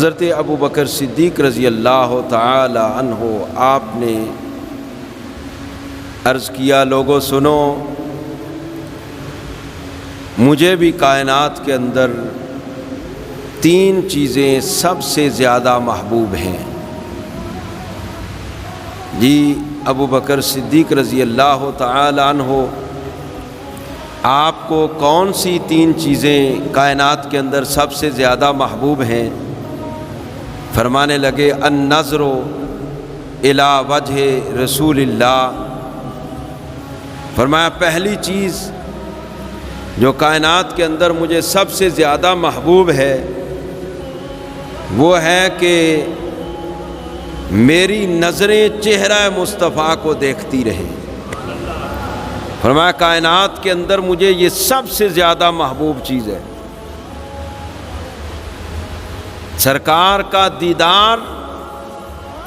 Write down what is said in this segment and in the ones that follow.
حضرت ابو بکر صدیق رضی اللہ تعالی عنہ آپ نے عرض کیا، لوگوں سنو، مجھے بھی کائنات کے اندر 3 چیزیں سب سے زیادہ محبوب ہیں۔ جی ابو بکر صدیق رضی اللہ تعالی عنہ، آپ کو کون سی 3 چیزیں کائنات کے اندر سب سے زیادہ محبوب ہیں؟ فرمانے لگے، النظر الی وجہ رسول اللہ۔ فرمایا پہلی چیز جو کائنات کے اندر مجھے سب سے زیادہ محبوب ہے وہ ہے کہ میری نظریں چہرہ مصطفیٰ کو دیکھتی رہیں۔ فرمایا کائنات کے اندر مجھے یہ سب سے زیادہ محبوب چیز ہے، سرکار کا دیدار۔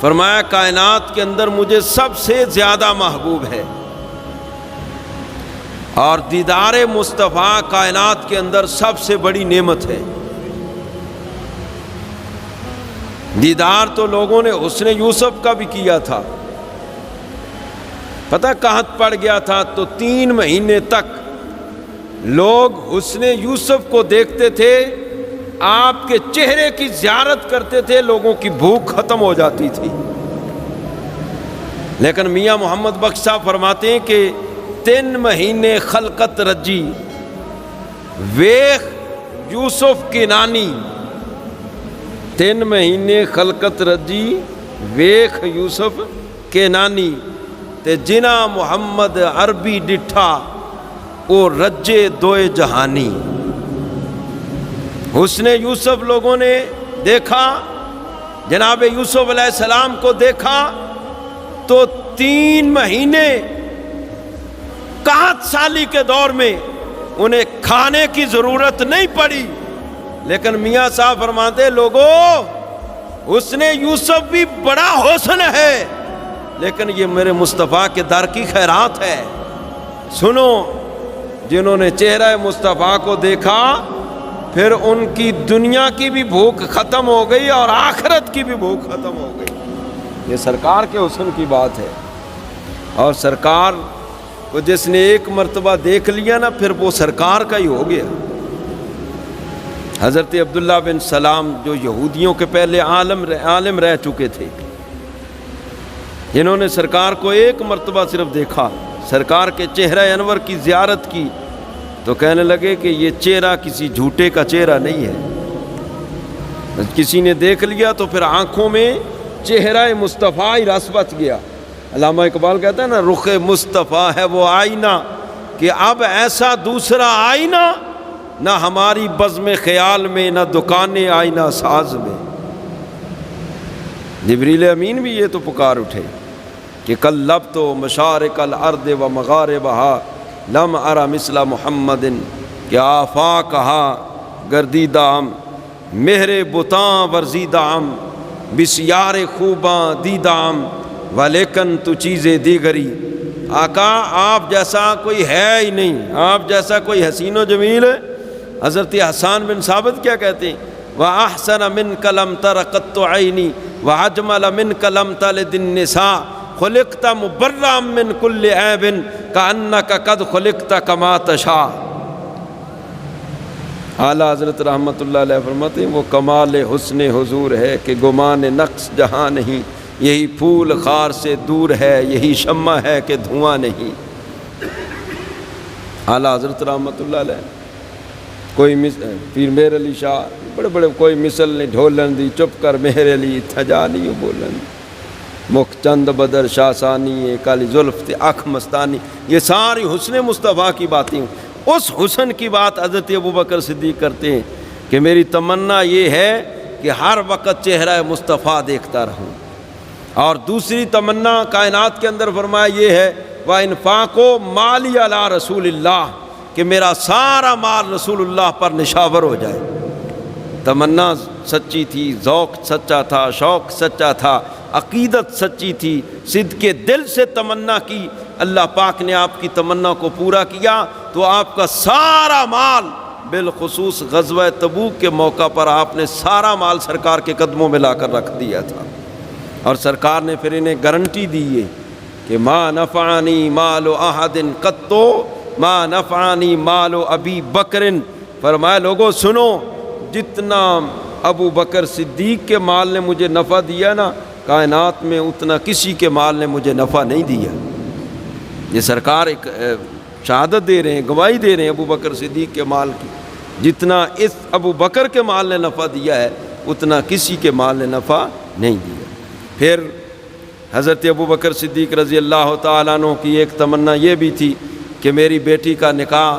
فرمایا کائنات کے اندر مجھے سب سے زیادہ محبوب ہے، اور دیدار مصطفیٰ کائنات کے اندر سب سے بڑی نعمت ہے۔ دیدار تو لوگوں نے حسن یوسف کا بھی کیا تھا، پتہ کہاں پڑ گیا تھا، تو 3 مہینے تک لوگ حسن یوسف کو دیکھتے تھے، آپ کے چہرے کی زیارت کرتے تھے، لوگوں کی بھوک ختم ہو جاتی تھی۔ لیکن میاں محمد بخش صاحب فرماتے ہیں کہ 3 مہینے خلقت رجی ویخ یوسف کی نانی، 3 مہینے خلقت رجی ویخ یوسف کے نانی، تے جنا محمد عربی ڈٹھا او رجے دوئے جہانی۔ حسن یوسف لوگوں نے دیکھا، جناب یوسف علیہ السلام کو دیکھا تو 3 مہینے قحط سالی کے دور میں انہیں کھانے کی ضرورت نہیں پڑی، لیکن میاں صاحب فرماتے لوگوں حسن یوسف بھی بڑا حسن ہے، لیکن یہ میرے مصطفیٰ کے در کی خیرات ہے۔ سنو، جنہوں نے چہرہ مصطفیٰ کو دیکھا پھر ان کی دنیا کی بھی بھوک ختم ہو گئی اور آخرت کی بھی بھوک ختم ہو گئی۔ یہ سرکار کے حسن کی بات ہے، اور سرکار کو جس نے ایک مرتبہ دیکھ لیا نا پھر وہ سرکار کا ہی ہو گیا۔ حضرت عبداللہ بن سلام جو یہودیوں کے پہلے عالم رہ چکے تھے، جنہوں نے سرکار کو ایک مرتبہ صرف دیکھا، سرکار کے چہرہ انور کی زیارت کی، تو کہنے لگے کہ یہ چہرہ کسی جھوٹے کا چہرہ نہیں ہے۔ کسی نے دیکھ لیا تو پھر آنکھوں میں چہرہ مصطفیٰ ہی رس بچ گیا۔ علامہ اقبال کہتا ہے نا، رخ مصطفیٰ ہے وہ آئینہ کہ اب ایسا دوسرا آئینہ نہ ہماری بزم خیال میں، نہ دکان آئینہ ساز میں۔ جبریل امین بھی یہ تو پکار اٹھے کہ کلبت مشارق الارض و مغاربہا لم ارى مثل محمد، کہ آفاقہا گردیدام مہر بتاں ورزیدام بسیار خوباں دیدام ولیکن تو چیزیں دیگری۔ آقا آپ جیسا کوئی ہے ہی نہیں، آپ جیسا کوئی حسین و جمیل۔ حضرت حسان بن ثابت کیا کہتے ہیں، وَأَحْسَنَ مِنْكَ لَمْ تَرَ قَطُّ عَيْنِي وَأَجْمَلَ مِنْكَ لَمْ تَلِدِ النِّسَاء خُلِقْتَ مُبَرًّا مِنْ كُلِّ عَيْبٍ كَأَنَّكَ قَدْ خُلِقْتَ كَمَا تَشَاءُ۔ اعلیٰ حضرت رحمۃ اللہ علیہ فرماتے ہیں وہ کمال حسن حضور ہے کہ گمان نقص جہاں نہیں، یہی پھول خار سے دور ہے، یہی شمع ہے کہ دھواں نہیں۔ اعلیٰ حضرت رحمۃ اللہ علیہ کوئی پیر مہر علی شاہ بڑے بڑے کوئی مثل نہیں ڈھولن دی، چپ کر مہر علی تھجا نہیں بولن، مکھ چند بدر شاہ ثانی کالی زلف تے اکھ مستانی۔ یہ ساری حسن مصطفیٰ کی باتیں، اس حسن کی بات حضرت ابو بکر صدیق کرتے ہیں کہ میری تمنا یہ ہے کہ ہر وقت چہرہ مصطفیٰ دیکھتا رہوں۔ اور دوسری تمنا کائنات کے اندر فرمایا یہ ہے وَإِنفَاقُ مَالِي عَلَىٰ رسول اللہ، کہ میرا سارا مال رسول اللہ پر نشاور ہو جائے۔ تمنا سچی تھی، ذوق سچا تھا، شوق سچا تھا، عقیدت سچی تھی، صدق کے دل سے تمنا کی، اللہ پاک نے آپ کی تمنا کو پورا کیا، تو آپ کا سارا مال بالخصوص غزوہ تبوک کے موقع پر آپ نے سارا مال سرکار کے قدموں میں لا کر رکھ دیا تھا، اور سرکار نے پھر انہیں گارنٹی دی ہے کہ ما نفعنی مال احد قط ما نفعنی مال ابی بکر۔ فرمایا لوگوں سنو، جتنا ابو بکر صدیق کے مال نے مجھے نفع دیا نا، کائنات میں اتنا کسی کے مال نے مجھے نفع نہیں دیا۔ یہ سرکار ایک شہادت دے رہے ہیں، گواہی دے رہے ہیں ابو بکر صدیق کے مال کی، جتنا اس ابو بکر کے مال نے نفع دیا ہے اتنا کسی کے مال نے نفع نہیں دیا۔ پھر حضرت ابو بکر صدیق رضی اللہ تعالیٰ عنہ کی ایک تمنا یہ بھی تھی کہ میری بیٹی کا نکاح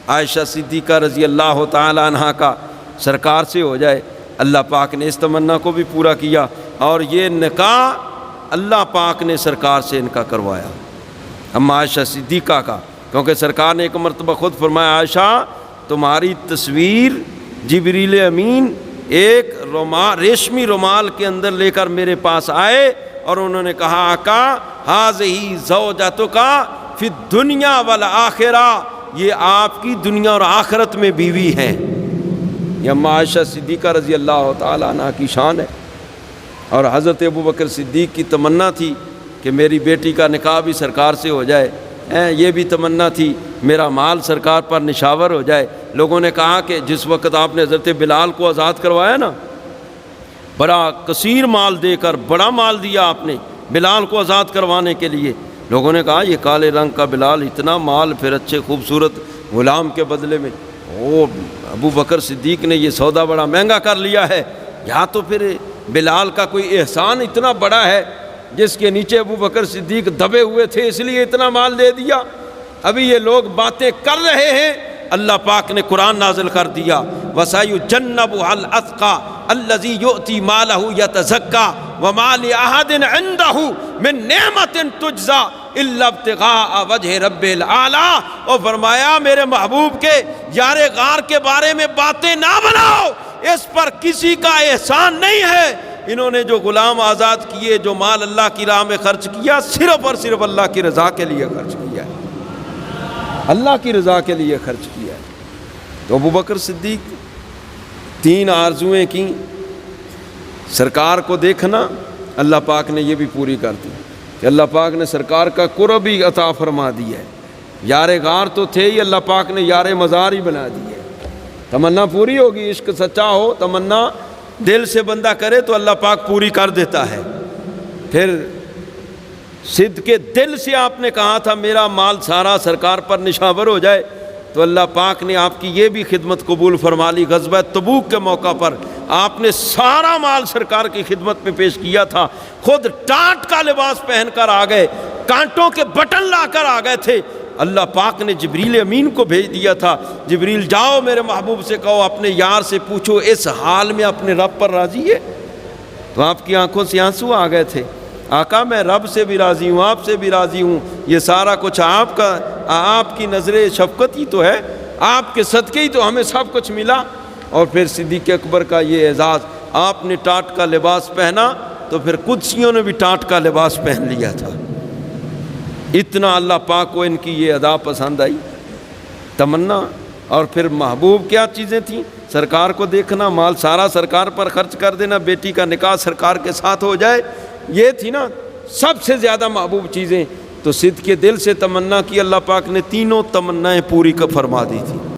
عائشہ صدیقہ رضی اللہ تعالیٰ عنہ کا سرکار سے ہو جائے۔ اللہ پاک نے اس تمنا کو بھی پورا کیا، اور یہ نکاح اللہ پاک نے سرکار سے ان کا کروایا، اما عائشہ صدیقہ کا، کیونکہ سرکار نے ایک مرتبہ خود فرمایا عائشہ تمہاری تصویر جبریل امین ایک ریشمی رومال کے اندر لے کر میرے پاس آئے، اور انہوں نے کہا آقا ہذہ زوجتک فی الدنیا والآخرہ، یہ آپ کی دنیا اور آخرت میں بیوی ہیں۔ یہ اما عائشہ صدیقہ رضی اللہ تعالیٰ عنہ کی شان ہے، اور حضرت ابو بکر صدیق کی تمنا تھی کہ میری بیٹی کا نکاح بھی سرکار سے ہو جائے، یہ بھی تمنا تھی میرا مال سرکار پر نشاور ہو جائے۔ لوگوں نے کہا کہ جس وقت آپ نے حضرت بلال کو آزاد کروایا نا، بڑا کثیر مال دے کر بڑا مال دیا آپ نے بلال کو آزاد کروانے کے لیے، لوگوں نے کہا یہ کالے رنگ کا بلال، اتنا مال پھر اچھے خوبصورت غلام کے بدلے میں، او ابو بکر صدیق نے یہ سودا بڑا مہنگا کر لیا ہے، یا تو پھر بلال کا کوئی احسان اتنا بڑا ہے جس کے نیچے ابو بکر صدیق دبے ہوئے تھے اس لیے اتنا مال دے دیا۔ ابھی یہ لوگ باتیں کر رہے ہیں، اللہ پاک نے قرآن نازل کر دیا وَسَيُجَنَّبُهَا الْأَتْقَى الَّذِي يُؤْتِي مَالَهُ يَتَزَكَّى وَمَا لِأَحَدٍ عِندَهُ مِن نِعْمَةٍ تُجْزَى إِلَّا ابْتِغَاءَ وَجْهِ رَبِّ الْأَعْلَىٰ۔ اور فرمایا میرے محبوب کے یار غار کے بارے میں باتیں نہ بناؤ، اس پر کسی کا احسان نہیں ہے۔ انہوں نے جو غلام آزاد کیے، جو مال اللہ کی راہ میں خرچ کیا، صرف اور صرف اللہ کی رضا کے لیے خرچ کیا ہے، اللہ کی رضا کے لیے خرچ کیا ہے۔ تو ابو بکر صدیق 3 آرزویں کی، سرکار کو دیکھنا، اللہ پاک نے یہ بھی پوری کر دی کہ اللہ پاک نے سرکار کا قرب بھی عطا فرما دیا ہے۔ یار غار تو تھے ہی، اللہ پاک نے یار مزار ہی بنا دی ہے۔ تمنا پوری ہوگی، عشق سچا ہو، تمنا دل سے بندہ کرے تو اللہ پاک پوری کر دیتا ہے۔ پھر صدق کے دل سے آپ نے کہا تھا میرا مال سارا سرکار پر نشاور ہو جائے، تو اللہ پاک نے آپ کی یہ بھی خدمت قبول فرما لی۔ غزوہ تبوک کے موقع پر آپ نے سارا مال سرکار کی خدمت میں پیش کیا تھا، خود ٹانٹ کا لباس پہن کر آ گئے، کانٹوں کے بٹن لا کر آ گئے تھے۔ اللہ پاک نے جبریل امین کو بھیج دیا تھا، جبریل جاؤ میرے محبوب سے کہو اپنے یار سے پوچھو اس حال میں اپنے رب پر راضی ہے؟ تو آپ کی آنکھوں سے آنسو آ گئے تھے، آقا میں رب سے بھی راضی ہوں، آپ سے بھی راضی ہوں، یہ سارا کچھ آپ کا، آپ کی نظر شفقت ہی تو ہے، آپ کے صدقے ہی تو ہمیں سب کچھ ملا۔ اور پھر صدیق اکبر کا یہ اعزاز، آپ نے ٹاٹ کا لباس پہنا تو پھر قدسیوں نے بھی ٹاٹ کا لباس پہن لیا تھا۔ اتنا اللہ پاک کو ان کی یہ ادا پسند آئی، تمنا۔ اور پھر محبوب کیا چیزیں تھیں؟ سرکار کو دیکھنا، مال سارا سرکار پر خرچ کر دینا، بیٹی کا نکاح سرکار کے ساتھ ہو جائے، یہ تھی نا سب سے زیادہ محبوب چیزیں۔ تو صدق کے دل سے تمنا کی، اللہ پاک نے تینوں تمنائیں پوری فرما دی تھی۔